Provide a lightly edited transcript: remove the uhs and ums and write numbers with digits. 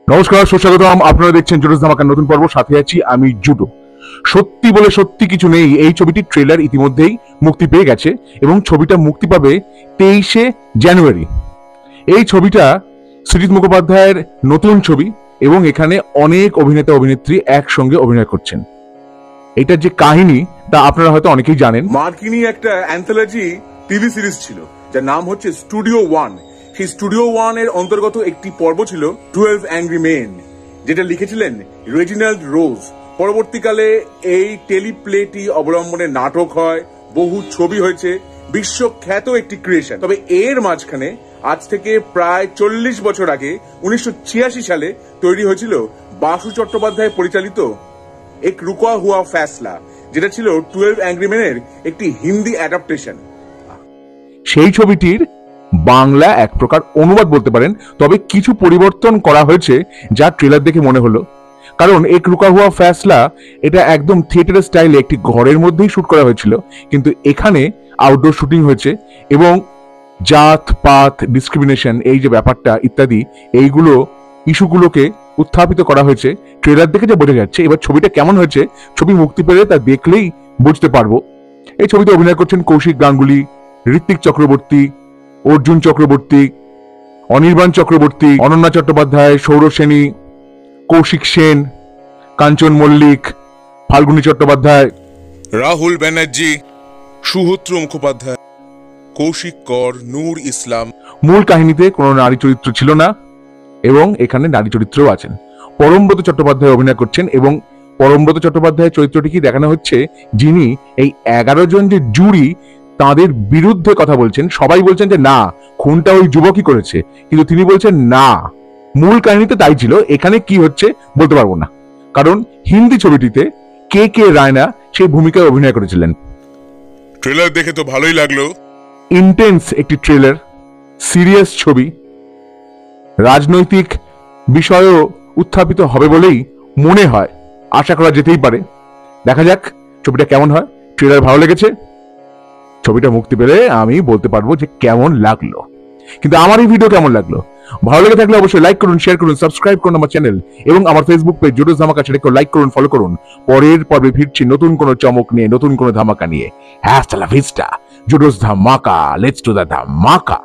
নমস্কার, সুস্বাগতম। আপনারা দেখছেন জুডোস ধামাকার নতুন পর্ব। সাথে আছি আমি জুডো। সত্যি বলে সত্যি কিছু নেই, এই ছবিটির ট্রেলার ইতিমধ্যেই মুক্তি পেয়ে গেছে এবং ছবিটা মুক্তি পাবে 23শে জানুয়ারি। এই ছবিটা সৃজিত মুখোপাধ্যায়ের নতুন ছবি এবং এখানে অনেক অভিনেতা অভিনেত্রী একসঙ্গে অভিনয় করছেন। এটার যে কাহিনী তা আপনারা হয়তো অনেকেই জানেন। মার্কিনী একটা অ্যান্থোলজি টিভি সিরিজ ছিল যার নাম হচ্ছে স্টুডিও ওয়ান। সেই স্টুডিও ওয়ান এর অন্তর্গত একটি পর্ব ছিল 12 অ্যাংরি মেন, যেটা লিখেছিলেন রেজিনাল্ড রোজ। পরবর্তীকালে এই টেলিপ্লেটি অবলম্বনে নাটক হয়, বহু ছবি হয়েছে, বিশ্বখ্যাত একটি ক্রিয়েশন। তবে এর মাঝখানে আজ থেকে প্রায় 40 বছর আগে 1986 সালে তৈরি হয়েছিল বাসু চট্টোপাধ্যায় পরিচালিত এক রুকা হুয়া ফ্যাসলা, যেটা ছিল 12 অ্যাংরি মেনের একটি হিন্দি অ্যাডাপ্টেশন। সেই ছবিটির বাংলা এক প্রকার অনুবাদ বলতে পারেন, তবে কিছু পরিবর্তন করা হয়েছে যা ট্রেলার দেখে মনে হলো। কারণ এক রুকা হুয়া ফ্যাসলা এটা একদম থিয়েটার স্টাইলে একটি ঘরের মধ্যেই শুট করা হয়েছিল, কিন্তু এখানে আউটডোর শুটিং হয়েছে এবং জাত পাত ডিসক্রিমিনেশন এই যে ব্যাপারটা ইত্যাদি এইগুলো ইস্যুগুলোকে উত্থাপিত করা হয়েছে। ট্রেলার দেখে যা বোঝা যাচ্ছে। এবার ছবিটা কেমন হয়েছে, ছবি মুক্তি পেলে তা দেখলেই বুঝতে পারবো। এই ছবিতে অভিনয় করছেন কৌশিক গাঙ্গুলি, ঋত্বিক চক্রবর্তী, অর্জুন চক্রবর্তী, অনির্বাণ চক্রবর্তী, অনন্যা চট্টোপাধ্যায়, সৌরভ সেনী, কৌশিক সেন, কাঞ্চন মল্লিক, ফাল্গুনী চট্টোপাধ্যায়, রাহুল ব্যানার্জি, সুহূত্র মুখোপাধ্যায়, কৌশিক কর, নূর ইসলাম। মূল কাহিনীতে কোনো নারী চরিত্র ছিল না এবং এখানে নারী চরিত্রও আছেন। পরমব্রত চট্টোপাধ্যায় অভিনয় করছেন এবং পরমব্রত চট্টোপাধ্যায়ের চরিত্রটিকে দেখানো হচ্ছে যিনি এই 11 জন যে জুরি তাদের বিরুদ্ধে কথা বলছেন। সবাই বলছেন যে না, খুনটা ওই যুবকই করেছে, কিন্তু তিনি বলছেন না, মূল কাহিনীতে তাই ছিল। এখানে কি হচ্ছে বলতে পারবো না, কারণ হিন্দি ছবিটিতে কে কে রায়না সেই ভূমিকায় অভিনয় করেছিলেন। ট্রেলার দেখে তো ভালোই লাগলো। ইন্টেন্স একটি ট্রেলার, সিরিয়াস ছবি, রাজনৈতিক বিষয়ও উত্থাপিত হবে বলেই মনে হয়। আশা করা যেতেই পারে। দেখা যাক ছবিটা কেমন হয়। ট্রেলার ভালো লেগেছে, ছবিটা মুক্তি পেলে আমি বলতে পারবো যে কেমন লাগলো। কিন্তু আমার এই ভিডিও কেমন লাগলো, ভালো লেগে থাকলে অবশ্যই লাইক করুন, শেয়ার করুন, সাবস্ক্রাইব করুন আমার চ্যানেল এবং আমার ফেসবুক পেজ জুডোস ধামাকা, সেটাকে লাইক করুন, ফলো করুন। পরের পর্বে ফিরছি নতুন কোনো চমক নিয়ে, নতুন কোনো ধামাকা নিয়ে। হ্যাস্টালা ভিস্টা, জুডোস ধামাকা, লেটস ডু দ্য ধামাকা।